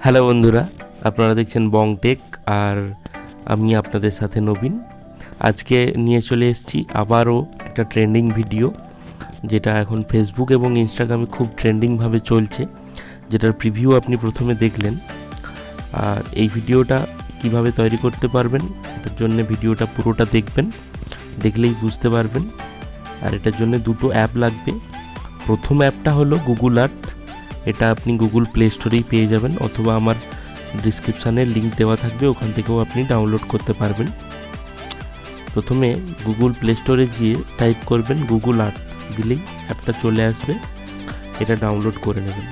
Hello বন্ধুরা, আপনারা দেখছেন বং টেক আর আমি আপনাদের সাথে নবীন। আজকে নিয়ে চলে এসেছি আবারও একটা ট্রেন্ডিং ভিডিও, যেটা এখন ফেসবুক এবং ইনস্টাগ্রামে খুব ট্রেন্ডিংভাবে চলছে, যেটার প্রিভিউ আপনি প্রথমে দেখলেন। আর এই ভিডিওটা কিভাবে তৈরি করতে পারবেন সেটার জন্য ভিডিওটা পুরোটা দেখবেন, দেখলেই বুঝতে পারবেন। আর এটার জন্য দুটো অ্যাপ লাগবে। প্রথম অ্যাপটা হলো গুগল আর্থ। এটা আপনি গুগল প্লে স্টোরেই পেয়ে যাবেন, অথবা আমার ডিসক্রিপশানে লিঙ্ক দেওয়া থাকবে, ওখান থেকেও আপনি ডাউনলোড করতে পারবেন। প্রথমে গুগল প্লে স্টোরে গিয়ে টাইপ করবেন গুগল আর্থ, দিলেই অ্যাপটা চলে আসবে। এটা ডাউনলোড করে নেবেন।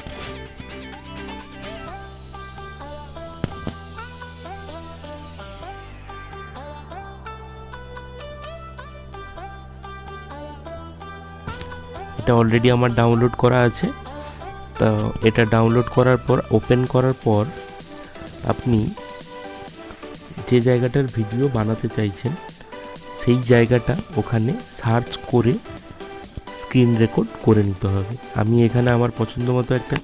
এটা অলরেডি আমার ডাউনলোড করা আছে। তো এটা ডাউনলোড করার পর ওপেন করার পর আপনি যে জায়গাটার ভিডিও বানাতে চাইছেন সেই জায়গাটা ওখানে সার্চ করে স্ক্রিন রেকর্ড করে নিতে হবে। আমি এখানে আমার পছন্দ মতো একটা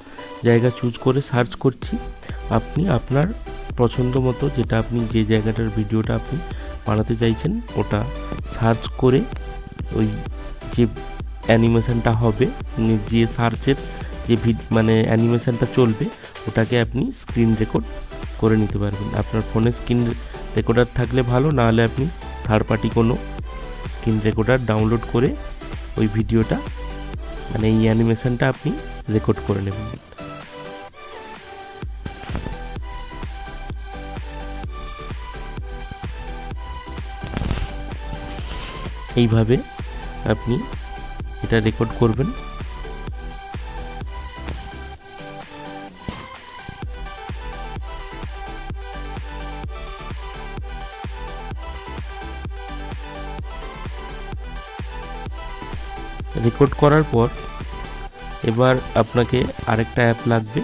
জায়গা চুজ করে সার্চ করছি। আপনি আপনার পছন্দ মতো যেটা আপনি যে জায়গাটার ভিডিওটা আপনি বানাতে চাইছেন ওটা সার্চ করে ওই যে অ্যানিমেশনটা হবে, যে সার্চের যে অ্যানিমেশনটা চলবে ওটাকে আপনি স্ক্রিন রেকর্ড করে নিতে পারবেন। আপনার ফোনে স্ক্রিন রেকর্ডার থাকলে ভালো, নাহলে আপনি থার্ড পার্টি কোনো স্ক্রিন রেকর্ডার ডাউনলোড করে ওই ভিডিওটা এই অ্যানিমেশনটা আপনি রেকর্ড করে নেবেন। এইভাবে আপনি এটা রেকর্ড করবেন। রেকর্ড করার পর এবার আপনাকে আরেকটা অ্যাপ লাগবে।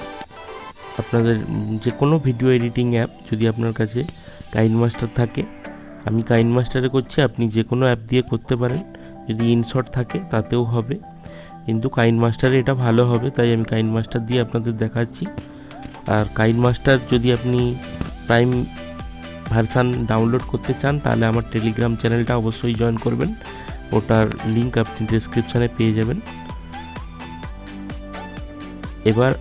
আপনাদের যে কোনো ভিডিও এডিটিং অ্যাপ, যদি আপনার কাছে কাইনমাস্টার থাকে, আমি কাইনমাস্টারে করছি, আপনি যে কোনো অ্যাপ দিয়ে করতে পারেন। যদি ইনশট থাকে তাতেও হবে, কিন্তু কাইনমাস্টারে এটা ভালো হবে, তাই আমি কাইনমাস্টার দিয়ে আপনাদের দেখাচ্ছি। আর কাইনমাস্টার যদি আপনি প্রাইম ভার্সান ডাউনলোড করতে চান তাহলে আমার টেলিগ্রাম চ্যানেলটা অবশ্যই জয়েন করবেন, ওটার লিঙ্ক আপনি ডেসক্রিপশানে পেয়ে যাবেন। এবার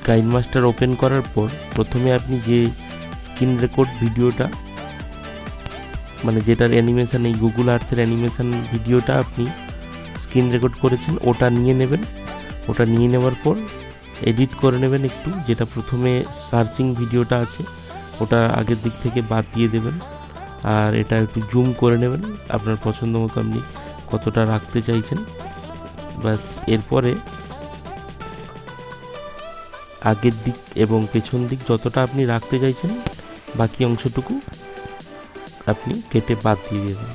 কাইনমাস্টার ওপেন করার পর প্রথমে আপনি যে স্ক্রিন রেকর্ড ভিডিওটা যেটার অ্যানিমেশন, এই গুগল আর্থের অ্যানিমেশন ভিডিওটা আপনি স্ক্রিন রেকর্ড করেছেন ওটা নিয়ে নেবেন। ওটা নিয়ে নেওয়ার পর এডিট করে নেবেন একটু, যেটা প্রথমে সার্চিং ভিডিওটা আছে ওটা আগের দিক থেকে বাদ দিয়ে দেবেন। আর এটা একটু জুম করে নেবেন আপনার পছন্দ মতো, আপনি কতটা রাখতে চাইছেন। বাস, এরপরে আগের দিক এবং পেছন দিক যতটা আপনি রাখতে চাইছেন বাকি অংশটুকু আপনি কেটে বাদ দিয়ে দেবেন।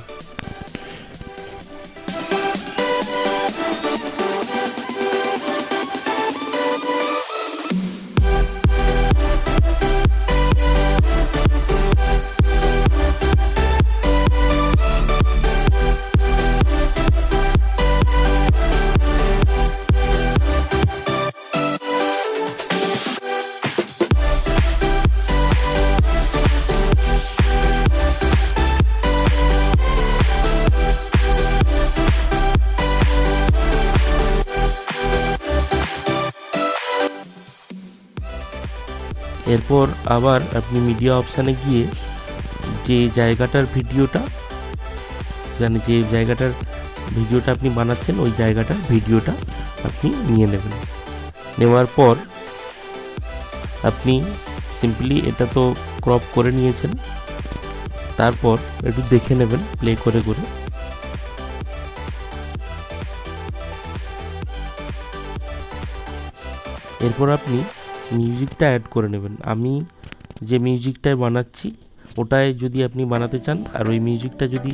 এরপর আবার আপনি মিডিয়া অপশানে গিয়ে যে জায়গাটার ভিডিওটা আপনি বানাচ্ছেন ওই জায়গাটার ভিডিওটা আপনি নিয়ে নেবেন। নেওয়ার পর আপনি সিম্পলি এটা তো ক্রপ করে নিয়েছেন, তারপর একটু দেখে নেবেন প্লে করে করে। এরপর আপনি মিউজিকটা অ্যাড করে নেবেন। আমি যে মিউজিকটায় বানাচ্ছি ওটায় যদি আপনি বানাতে চান আর ওই মিউজিকটা যদি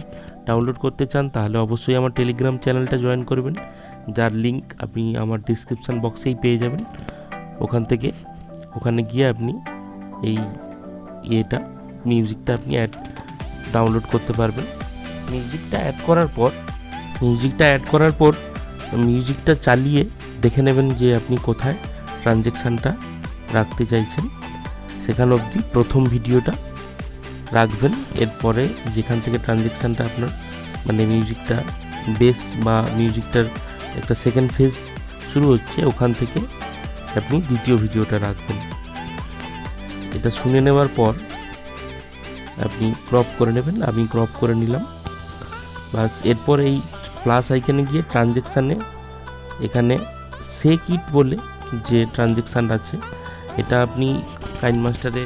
ডাউনলোড করতে চান তাহলে অবশ্যই আমার টেলিগ্রাম চ্যানেলটা জয়েন করবেন, যার লিঙ্ক আপনি আমার ডিসক্রিপশান বক্সেই পেয়ে যাবেন। ওখানে গিয়ে আপনি এই মিউজিকটা আপনি ডাউনলোড করতে পারবেন। মিউজিকটা অ্যাড করার পর মিউজিকটা চালিয়ে দেখে নেবেন যে আপনি কোথায় ট্রানজ্যাকশানটা রাখতে চাইছেন সেখান অবধি প্রথম ভিডিওটা রাখবেন। এরপরে যেখান থেকে ট্রানজ্যাকশানটা আপনার মানে মিউজিকটা বেস বা মিউজিকটার একটা সেকেন্ড ফেজ শুরু হচ্ছে, ওখান থেকে আপনি দ্বিতীয় ভিডিওটা রাখবেন। এটা শুনে নেওয়ার পর আপনি ক্রপ করে নেবেন। আমি ক্রপ করে নিলাম। বাস এরপর এই প্লাস আইকনে গিয়ে ট্রানজ্যাকশানে এখানে সেক ইট বলে যে ট্রানজ্যাকশান আছে, এটা আপনি কাইনমাস্টারে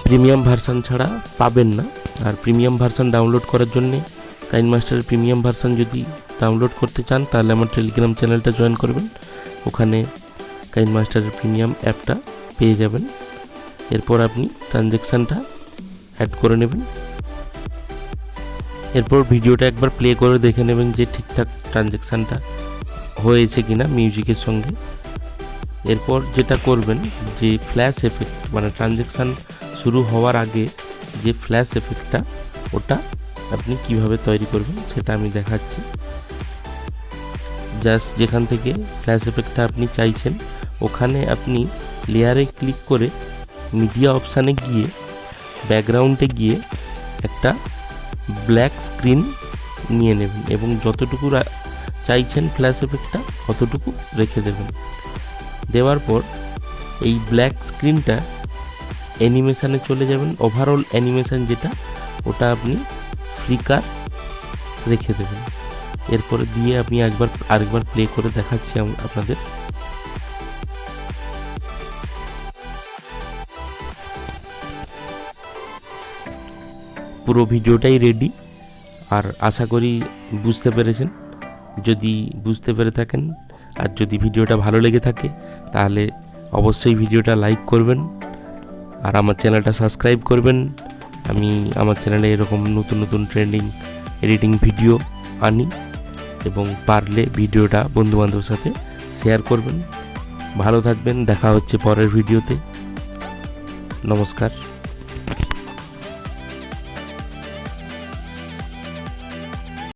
প্রিমিয়াম ভার্সান ছাড়া পাবেন না। আর প্রিমিয়াম ভার্সান ডাউনলোড করার জন্যে কাইনমাস্টারের প্রিমিয়াম ভার্সান যদি ডাউনলোড করতে চান তাহলে আমার টেলিগ্রাম চ্যানেলটা জয়েন করবেন, ওখানে কাইনমাস্টারের প্রিমিয়াম অ্যাপটা পেয়ে যাবেন। এরপর আপনি ট্রানজ্যাকশানটা অ্যাড করে নেবেন। এরপর ভিডিওটা একবার প্লে করে দেখে নেবেন যে ঠিকঠাক ট্রানজ্যাকশানটা হয়েছে কিনা মিউজিকের সঙ্গে। এরপর যেটা করবেন যে ফ্ল্যাশ এফেক্ট মানে ট্রানজ্যাকশান শুরু হওয়ার আগে যে ফ্ল্যাশ এফেক্টটা, ওটা আপনি কিভাবে তৈরি করবেন সেটা আমি দেখাচ্ছি। জাস্ট যেখান থেকে ফ্ল্যাশ এফেক্টটা আপনি চাইছেন ওখানে আপনি লেয়ারে ক্লিক করে মিডিয়া অপশানে গিয়ে ব্যাকগ্রাউন্ডে গিয়ে একটা ব্ল্যাক স্ক্রিন নিয়ে নেবেন এবং যতটুকু চাইছেন ফ্ল্যাশ এফেক্টটা অতটুকু রেখে দেবেন। দেওয়ার পর এই ব্ল্যাক স্ক্রিনটা অ্যানিমেশানে চলে যাবেন। ওভারঅল অ্যানিমেশান যেটা ওটা আপনি ফ্লিকার রেখে দেবেন। এরপরে দিয়ে আমি আরেকবার প্লে করে দেখাচ্ছি আপনাদের। পুরো ভিডিওটাই রেডি, আর আশা করি বুঝতে পেরেছেন। যদি বুঝতে পেরে থাকেন আর যদি ভিডিওটা ভালো লেগে থাকে তাহলে অবশ্যই ভিডিওটা লাইক করবেন আর আমার চ্যানেলটা সাবস্ক্রাইব করবেন। আমি আমার চ্যানেলে এরকম নতুন নতুন ট্রেন্ডিং এডিটিং ভিডিও আনি এবং পারলে ভিডিওটা বন্ধুবান্ধবের সাথে শেয়ার করবেন। ভালো থাকবেন, দেখা হচ্ছে পরের ভিডিওতে। নমস্কার।